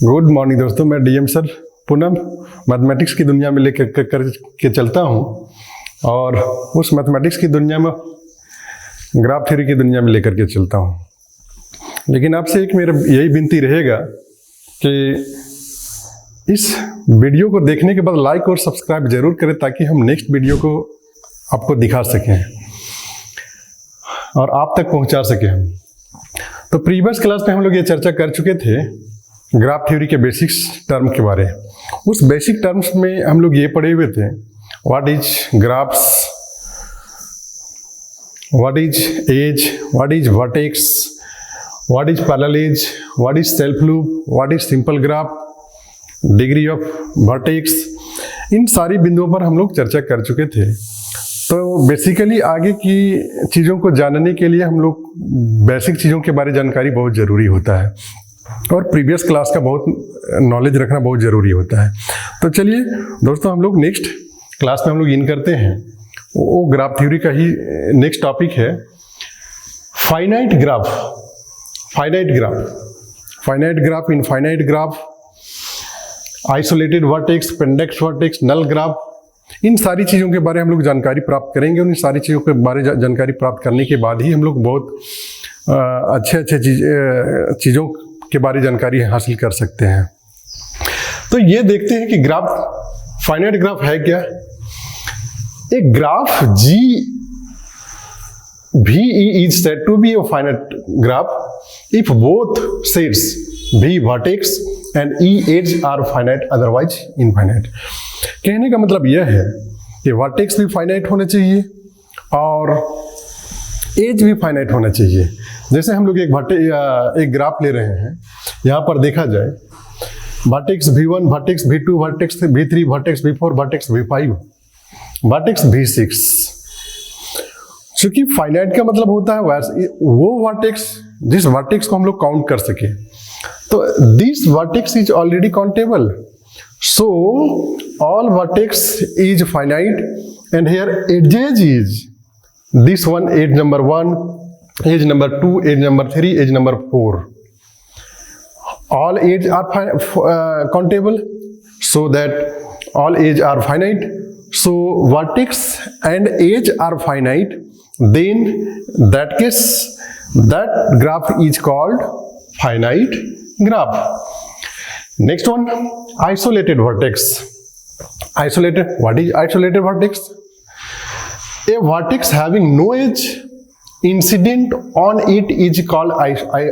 Good morning दोस्तों, मैं DM sir Poonam mathematics की दुनिया में लेकर के चलता हूँ और उस मैथमेटिक्स की दुनिया में ग्राफ थ्योरी की दुनिया में लेकर के चलता हूँ। लेकिन आपसे एक मेरा यही विनती रहेगा कि इस वीडियो को देखने के बाद लाइक और सब्सक्राइब जरूर करें ताकि हम नेक्स्ट वीडियो को आपको दिखा सकें और आप तक पहुँचा सकें हम। तो प्रीवियस क्लास में हम लोग ये चर्चा कर चुके थे ग्राफ थ्योरी के बेसिक्स टर्म के बारे में। उस बेसिक टर्म्स में हम लोग ये पढ़े हुए थे, what is graphs, what is edge, what is vertex, what is parallel edge, what is self loop, what is simple graph, degree of vertex. इन सारी बिंदुओं पर हम लोग चर्चा कर चुके थे। तो बेसिकली आगे की चीज़ों को जानने के लिए हम लोग बेसिक चीज़ों के बारे में जानकारी बहुत ज़रूरी होता है और प्रीवियस क्लास का बहुत नॉलेज रखना बहुत ज़रूरी होता है। तो चलिए दोस्तों, हम लोग नेक्स्ट क्लास में हम लोग इन करते हैं। वो ग्राफ थ्योरी का ही नेक्स्ट टॉपिक है finite graph. Finite graph, infinite graph, isolated vertex, pendant vertex, null graph. इन सारी चीज़ों के बारे में हम लोग जानकारी प्राप्त करेंगे और इन सारी चीज़ों के बारे जानकारी प्राप्त करने के बाद ही हम लोग बहुत अच्छे चीज़ों के बारे जानकारी हासिल कर सकते हैं। तो ये देखते हैं कि ग्राफ, फाइनाइट ग्राफ है क्या। एक graph G V is said to be a finite graph if both sets v vertex and e edge are finite, otherwise infinite। कहने का मतलब यह है कि वर्टेक्स भी फाइनाइट होना चाहिए और एज भी फाइनाइट होना चाहिए। जैसे हम लोग एक ग्राफ ले रहे हैं, यहाँ पर देखा जाए vertex v1, vertex v2, vertex v3, vertex v4, vertex v5, vertex v6। चूंकि फाइनाइट का मतलब होता है वो वर्टेक्स जिस वर्टेक्स को हम लोग काउंट कर सके। तो this vertex is already countable, so all vertex is finite and here edges is this one, edge number 1, edge number 2, edge number 3, edge number 4. All edge are countable, so that all edge are finite. So vertex and edge are finite. Then that case, that graph is called finite graph. Next one, isolated vertex. Isolated. What is isolated vertex? A vertex having no edge incident on it is called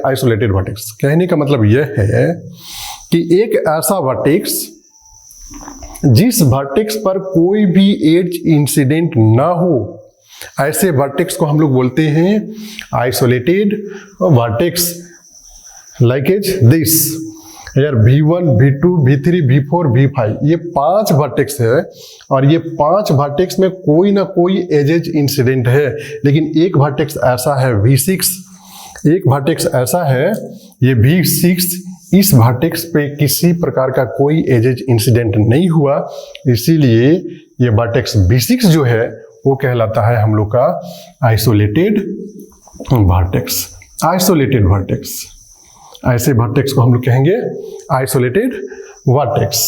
isolated vertex। कहने का मतलब यह है कि एक ऐसा vertex जिस vertex पर कोई भी एज इंसिडेंट ना हो, ऐसे वर्टेक्स को हम लोग बोलते हैं isolated vertex. Like as this यार v1, v2, v3, v4, v5, ये 5 वर्टेक्स है और ये 5 वर्टेक्स में कोई ना कोई एजेज इंसिडेंट है। लेकिन एक वर्टेक्स ऐसा है v6, एक वर्टेक्स ऐसा है ये v6, इस वर्टेक्स पे किसी प्रकार का कोई एजेज इंसिडेंट नहीं हुआ, इसीलिए ये वर्टेक्स v6 जो है वो कहलाता है हम लोग का आइसोलेटेड वर्टेक्स। आइसोलेटेड वर्टेक्स, ऐसे वर्टेक्स को हम लोग कहेंगे आइसोलेटेड वर्टेक्स।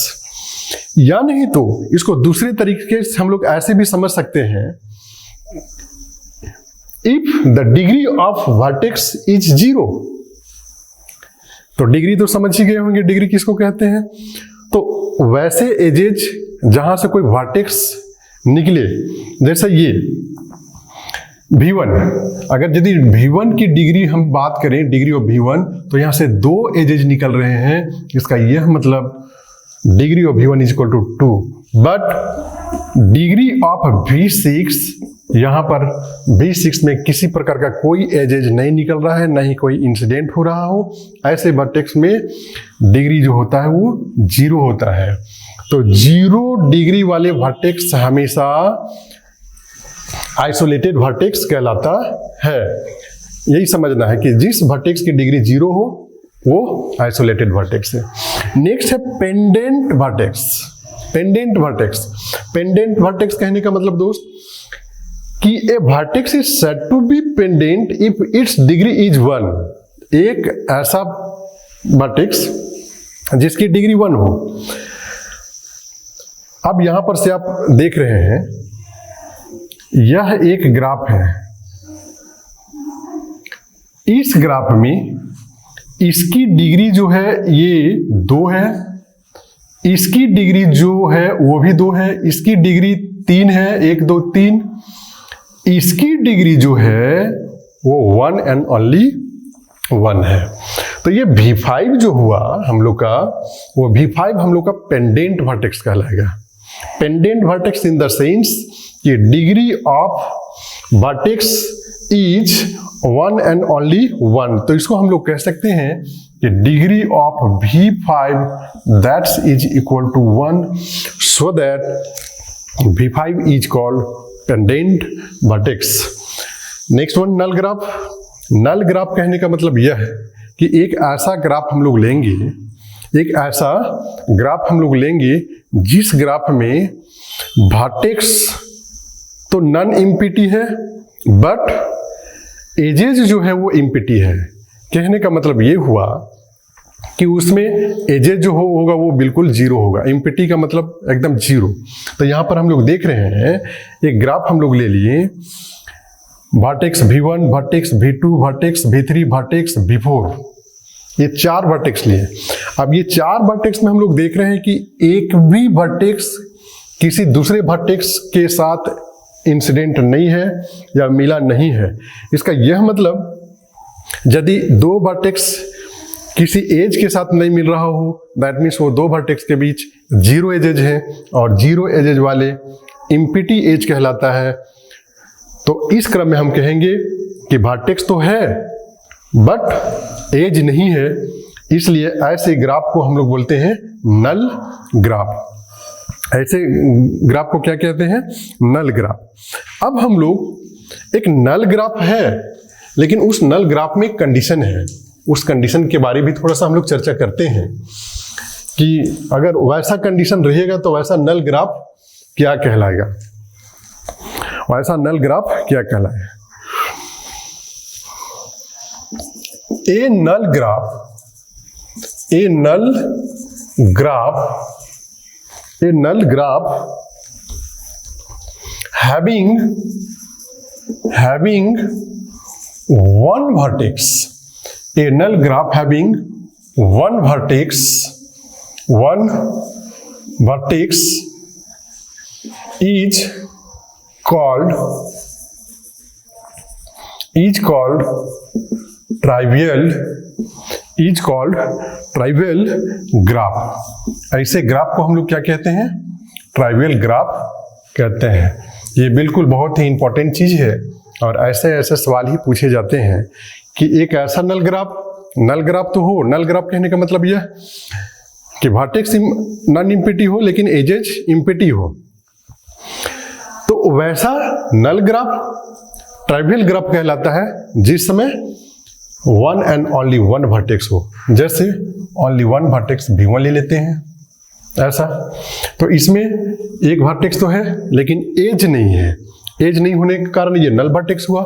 या नहीं तो इसको दूसरे तरीके से हम लोग ऐसे भी समझ सकते हैं, if the degree of vertex is 0। तो डिग्री तो समझ ही गए होंगे, डिग्री किसको कहते हैं। तो वैसे एजेज जहां से कोई वर्टेक्स निकले, जैसे ये v1, अगर यदि v1 की डिग्री हम बात करें, डिग्री ऑफ v1, तो यहां से 2 एजेज निकल रहे हैं। इसका यह मतलब degree of v1 is equal to 2। But degree of v6, यहां पर v6 में किसी प्रकार का कोई एजेज नहीं निकल रहा है, नहीं कोई इंसिडेंट हो रहा हो, ऐसे वर्टेक्स में डिग्री जो होता है वो 0 होता है। तो 0 डिग्री वाले वर्टेक्स हमेशा आइसोलेटेड वर्टेक्स कहलाता है। यही समझना है कि जिस वर्टेक्स की डिग्री 0 हो वो आइसोलेटेड वर्टेक्स है। नेक्स्ट है pendant vertex. Pendant vertex, pendant vertex कहने का मतलब दोस्त कि a vertex is said to be pendant if its degree is 1। एक ऐसा वर्टेक्स जिसकी डिग्री 1 हो। अब यहां पर से आप देख रहे हैं, यह एक ग्राफ है। इस ग्राफ में इसकी डिग्री जो है ये 2 है, इसकी डिग्री जो है वो भी 2 है, इसकी डिग्री 3 है, 1 2 3। इसकी डिग्री जो है वो 1 एंड ओनली 1 है। तो ये V5 जो हुआ हम लोग का, वो V5 हम लोग का पेंडेंट वर्टेक्स कहलाएगा। Pendant vertex in the sense कि degree of vertex is 1 and only 1। तो इसको हम लोग कह सकते हैं कि degree of V5 that's is equal to 1, so that V5 is called pendant vertex. Next one, null graph. Null graph कहने का मतलब यह है कि एक ऐसा ग्राफ हम लोग लेंगे, एक ऐसा ग्राफ हम लोग लेंगे जिस ग्राफ में वर्टेक्स तो नन इम्पिटी है, बट एजेज जो है वो इम्पिटी है। कहने का मतलब ये हुआ कि उसमें एजेज जो होगा वो बिल्कुल 0 होगा। इम्पिटी का मतलब एकदम 0। तो यहाँ पर हम लोग देख रहे हैं, एक ग्राफ हम लोग ले लिए, vertex V1, vertex V2, vertex V3, vertex V4, ये 4 वर्टेक्स लिए। अब ये 4 वर्टेक्स में हम लोग देख रहे हैं कि एक भी वर्टेक्स किसी दूसरे वर्टेक्स के साथ इंसिडेंट नहीं है या मिला नहीं है। इसका यह मतलब यदि 2 वर्टेक्स किसी एज के साथ नहीं मिल रहा हो, दैट मीन्स वो 2 वर्टेक्स के बीच 0 एजेज है, और 0 एजेज वाले इम्पिटी एज कहलाता है। तो इस क्रम में हम कहेंगे कि वर्टेक्स तो है बट एज नहीं है, इसलिए ऐसे ग्राफ को हम लोग बोलते हैं नल ग्राफ। ऐसे ग्राफ को क्या कहते हैं? नल ग्राफ। अब हम लोग, एक नल ग्राफ है लेकिन उस नल ग्राफ में कंडीशन है, उस कंडीशन के बारे में भी थोड़ा सा हम लोग चर्चा करते हैं कि अगर वैसा कंडीशन रहेगा तो वैसा नल ग्राफ क्या कहलाएगा, वैसा नल ग्राफ क्या कहलाएगा। ए नल graph having one vertex, a null graph having one vertex is called trivial graph. ऐसे ग्राफ को हम लोग क्या कहते हैं? ट्राइवियल ग्राफ कहते हैं। ये बिल्कुल बहुत ही इंपॉर्टेंट चीज है और ऐसे ऐसे सवाल ही पूछे जाते हैं कि एक ऐसा नल ग्राफ तो हो। नल ग्राफ कहने का मतलब यह कि वर्टेक्स नॉन इम्पिटी हो लेकिन एजेज इम्पिटी हो। तो वैसा नल ग्राफ ट्राइवियल ग्राफ कहलाता है जिस समय 1 एंड ओनली 1 वर्टेक्स हो। जैसे ओनली 1 वर्टेक्स V1 ले लेते हैं ऐसा, तो इसमें एक वर्टेक्स तो है लेकिन एज नहीं है। एज नहीं होने के कारण ये नल वर्टेक्स हुआ,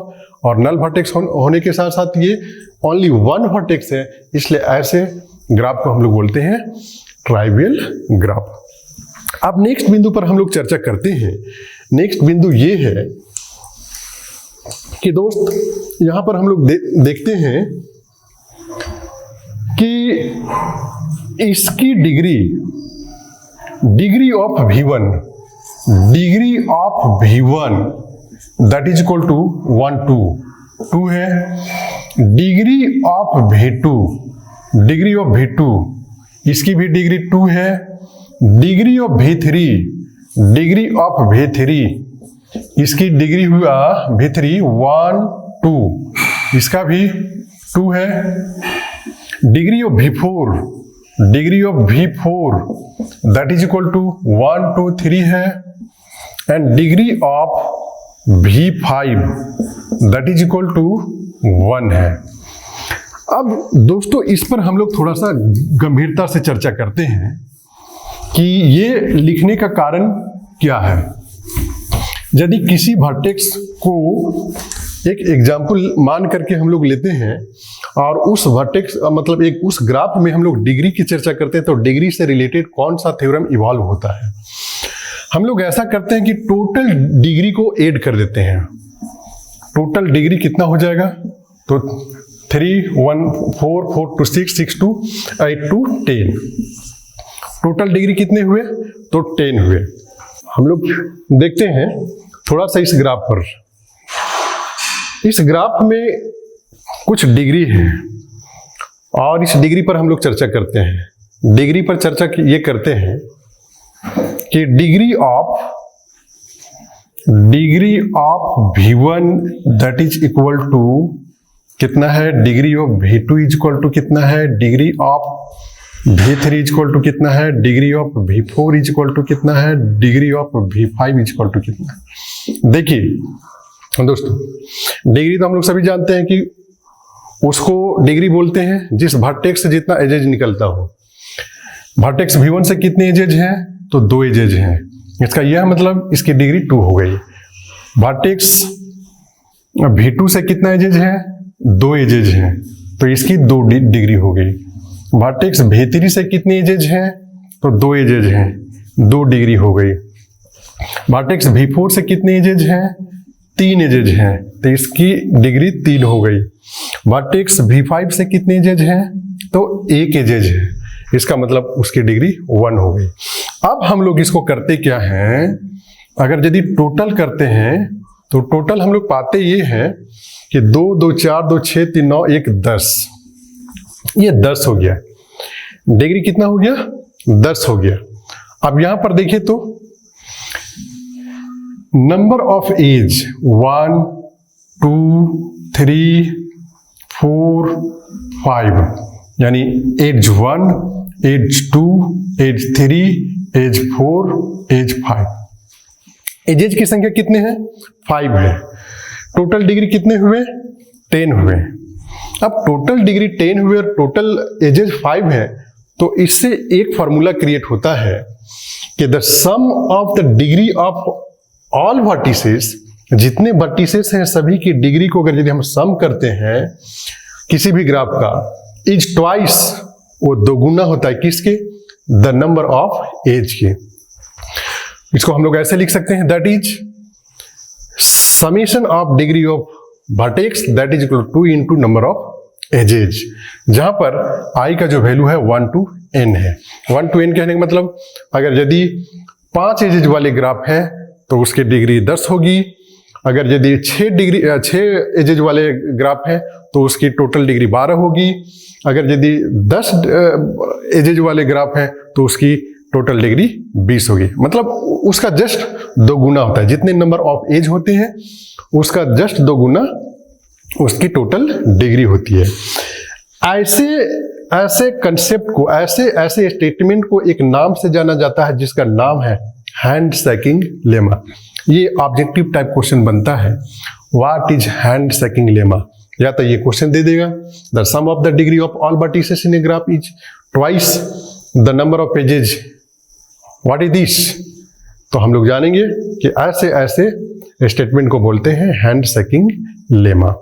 और नल वर्टेक्स होने के साथ साथ ये ओनली 1 वर्टेक्स है, इसलिए ऐसे ग्राफ को हम लोग बोलते हैं ट्राइवियल ग्राफ। अब नेक्स्ट बिंदु पर हम लोग चर्चा करते हैं। नेक्स्ट बिंदु ये है कि दोस्त यहां पर हम लोग देखते हैं कि इसकी degree of V1 that is equal to 1 2 है। डिग्री ऑफ V2 इसकी भी डिग्री 2 है। डिग्री ऑफ V3 इसकी डिग्री हुआ V3 1 2, इसका भी 2 है। Degree of V4 that is equal to 1 2 3 है। And degree of V5 that is equal to 1 है। अब दोस्तों इस पर हम लोग थोड़ा सा गंभीरता से चर्चा करते हैं कि ये लिखने का कारण क्या है। यदि किसी वर्टेक्स को एक एग्जाम्पल मान करके हम लोग लेते हैं और उस वर्टेक्स मतलब एक उस ग्राफ में हम लोग डिग्री की चर्चा करते हैं, तो डिग्री से रिलेटेड कौन सा थ्योरम इवॉल्व होता है। हम लोग ऐसा करते हैं कि टोटल डिग्री को ऐड कर देते हैं। टोटल डिग्री कितना हो जाएगा, तो 3 1 4 4 2 6 6 2 8 2 10। टोटल डिग्री कितने हुए, तो 10 हुए। हम लोग देखते हैं थोड़ा सा इस ग्राफ पर। इस ग्राफ में कुछ डिग्री है और इस डिग्री पर हम लोग चर्चा करते हैं। डिग्री पर चर्चा ये करते हैं कि degree of V1 that is equal to कितना है, degree of V2 is equal to कितना है, degree of V3 is equal to कितना है, degree of V4 is equal to कितना है, degree of V5 is equal to कितना है। देखिए दोस्तों, डिग्री तो हम लोग सभी जानते हैं कि उसको डिग्री बोलते हैं जिस वर्टेक्स से जितना एजेज निकलता हो। वर्टेक्स V1 से कितने एजेज हैं, तो 2 एजेज हैं। इसका यह मतलब इसकी डिग्री 2 हो गई। वर्टेक्स V2 से कितना एजेज है, 2 एजेज हैं, तो इसकी 2 डिग्री हो गई। वर्टेक्स V3 से कितने एजेज हैं, तो 2 एजेज हैं, 2 डिग्री हो गई। वर्टेक्स V4 से कितने एजेज हैं, 3 एजेज हैं, तो इसकी डिग्री 3 हो गई। वर्टेक्स V5 से कितने एजेज हैं, तो 1 एजेज है, इसका मतलब उसकी डिग्री 1 हो गई। अब हम लोग इसको करते क्या हैं, अगर यदि टोटल करते हैं तो टोटल हम लोग पाते ये हैं कि 2 2 4 2 6 3 9 1 10, ये 10 हो गया। डिग्री कितना हो गया, 10 हो गया। अब यहां पर देखिए तो नंबर ऑफ एज 1 2 3 4 5, यानी edge 1 edge 2 edge 3 edge 4 edge 5। Edges की संख्या कितने हैं, 5 है। टोटल डिग्री कितने हुए, 10 हुए। अब टोटल डिग्री 10 हुए और टोटल एजेज 5 है, तो इससे एक फॉर्मूला क्रिएट होता है कि the sum of the degree of all vertices, जितने वर्टिसेस हैं सभी की डिग्री को अगर यदि हम सम करते हैं किसी भी ग्राफ का, इज ट्वाइस, वो 2 गुना होता है किसके, द नंबर ऑफ एज के। इसको हम लोग ऐसे लिख सकते हैं, that is summation of degree of vertex that is equal to 2 into number of edges, जहां पर i का जो वैल्यू है 1 to n है। 1 to n कहने का मतलब अगर यदि 5 एजेज वाले ग्राफ है तो उसकी डिग्री 10 होगी। अगर यदि 6 एजेज वाले ग्राफ है तो उसकी टोटल डिग्री 12 होगी। अगर यदि 10 एजेज वाले ग्राफ है तो उसकी टोटल डिग्री 20 होगी। मतलब उसका जस्ट 2 गुना होता है, जितने नंबर ऑफ एज होते हैं उसका जस्ट 2 गुना उसकी टोटल डिग्री होती है। ऐसे कंसेप्ट को, ऐसे स्टेटमेंट को एक नाम से जाना जाता है जिसका नाम है हैंड-शेकिंग लेमा। ये ऑब्जेक्टिव टाइप क्वेश्चन बनता है, व्हाट इज हैंड-शेकिंग लेमा। या तो ये क्वेश्चन दे देगा, the sum of the degree of all vertices in a graph is twice the number of edges, what is this. तो हम लोग जानेंगे कि ऐसे स्टेटमेंट को बोलते हैं हैंड-शेकिंग लेमा।